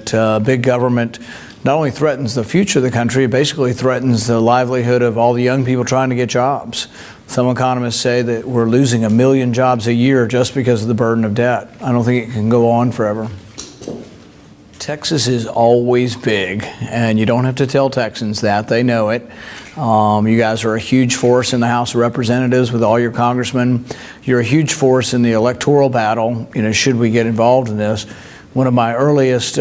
that big government not only threatens the future of the country, it basically threatens the livelihood of all the young people trying to get jobs. Some economists say that we're losing 1 million jobs a year just because of the burden of debt. I don't think it can go on forever. Texas is always big, and you don't have to tell Texans that. They know it. You guys are a huge force in the House of Representatives with all your congressmen. You're a huge force in the electoral battle, should we get involved in this. One of my earliest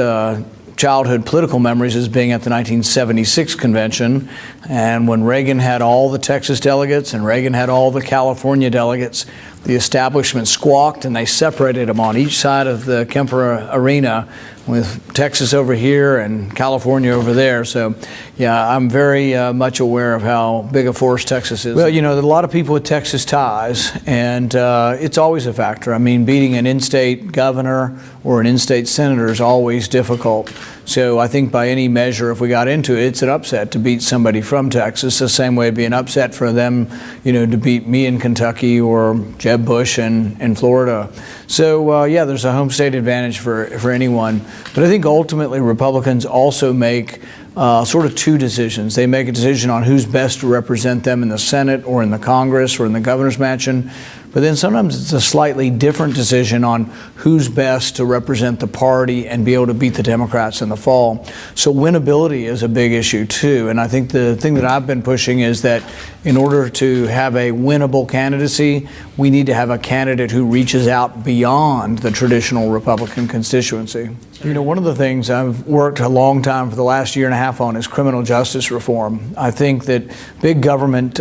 childhood political memories is being at the 1976 convention, and when Reagan had all the Texas delegates and Reagan had all the California delegates, the establishment squawked and they separated them on each side of the Kemper Arena, with Texas over here and California over there. So yeah, I'm very much aware of how big a force Texas is. Well, there are a lot of people with Texas ties, and it's always a factor. I mean, beating an in-state governor or an in-state senator is always difficult. So I think by any measure, if we got into it, it's an upset to beat somebody from Texas, the same way it'd be an upset for them, to beat me in Kentucky or Jeb Bush in Florida. So yeah, there's a home state advantage for anyone. But I think ultimately Republicans also make sort of two decisions. They make a decision on who's best to represent them in the Senate or in the Congress or in the governor's mansion. But then sometimes it's a slightly different decision on who's best to represent the party and be able to beat the Democrats in the fall. So winnability is a big issue too. And I think the thing that I've been pushing is that in order to have a winnable candidacy, we need to have a candidate who reaches out beyond the traditional Republican constituency. One of the things I've worked a long time for the last year and a half on is criminal justice reform. I think that big government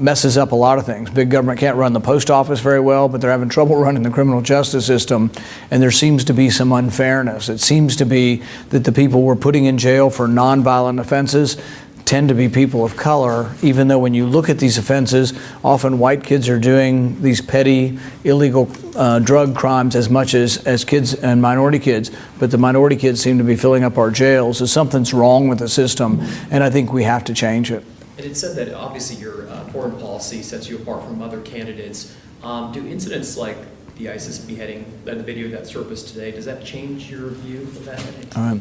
messes up a lot of things. Big government can't run the post office very well, but they're having trouble running the criminal justice system, and there seems to be some unfairness. It seems to be that the people we're putting in jail for nonviolent offenses tend to be people of color, even though when you look at these offenses, often white kids are doing these petty, illegal drug crimes as much as kids and minority kids, but the minority kids seem to be filling up our jails. So something's wrong with the system, and I think we have to change it. And it said that obviously your foreign policy sets you apart from other candidates. Do incidents like the ISIS beheading, the video that surfaced today, does that change your view of that?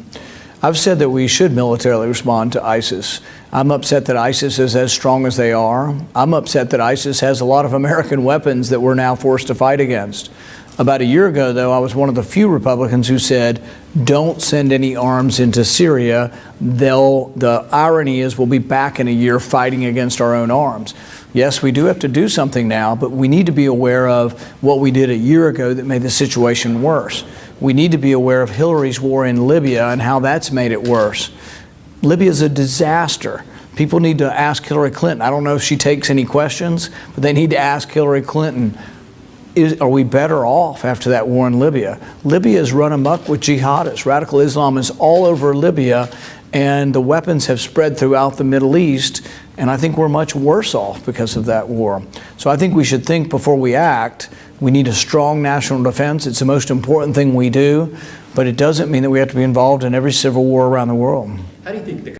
I've said that we should militarily respond to ISIS. I'm upset that ISIS is as strong as they are. I'm upset that ISIS has a lot of American weapons that we're now forced to fight against. About a year ago, though, I was one of the few Republicans who said, don't send any arms into Syria. The irony is we'll be back in a year fighting against our own arms. Yes, we do have to do something now, but we need to be aware of what we did a year ago that made the situation worse. We need to be aware of Hillary's war in Libya and how that's made it worse. Libya is a disaster. People need to ask Hillary Clinton. I don't know if she takes any questions, but they need to ask Hillary Clinton, are we better off after that war in Libya? Libya is run amok with jihadists. Radical Islam is all over Libya, and the weapons have spread throughout the Middle East, and I think we're much worse off because of that war. So I think we should think before we act. We need a strong national defense. It's the most important thing we do, but it doesn't mean that we have to be involved in every civil war around the world. How do you think the